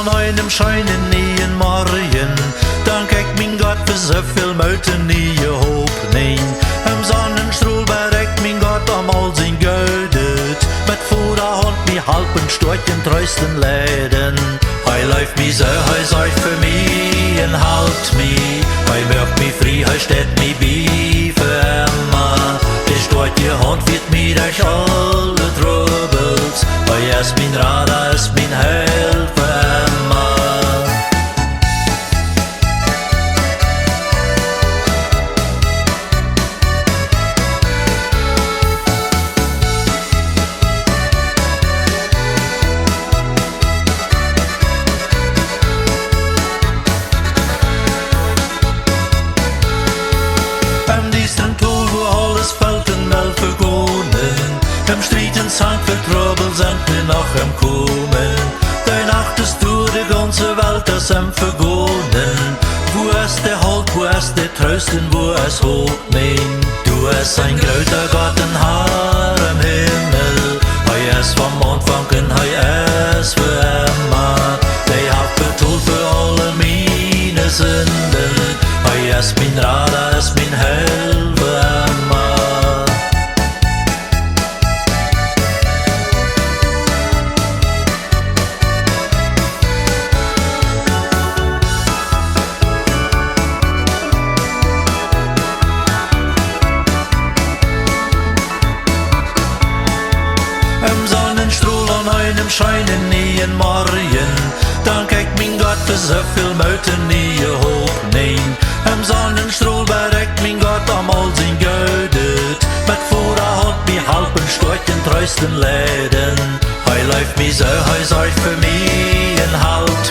an einem scheinen Morgen, dank ich mein Gott für so viel Möten nie gehoben. Im Sonnenstrahl bereckt mein Gott einmal sein Gödet, mit vor der Hand mi halben Storchen trösten Läden. Hei läuft mi so, hei sorgt für mi und halt mi, hei mögt mi frei, hei steht mi bei für immer. Die Storche Hand wird mi durch alle Trubels, hei ist mein Radar, ist mein Heil für immer. Im Streeten sang für Trouble sind wir noch am Kommen. Die Nacht ist durch die ganze Welt das am Vergonen. Wo ist der Halt, wo ist der Trösten, wo ist Hoffnung? Du hast ein größer Gott in Haar im Himmel. Hei ist vom Anfang und hei ist für immer. Der hat betont für alle meine Sünden. Hei ist mein Radar, ist mein Heil für immer. Im Sonnenstrahl an einem scheinen Morgen, dank ich mein Gott für so viel Möten nie gehoben. Im Sonnenstrahl bereckt mein Gott einmal sein Gödet, mit vor der Hand mi halben Storchen trösten Läden. Hei läuft mi so, hei sorgt für mi und halt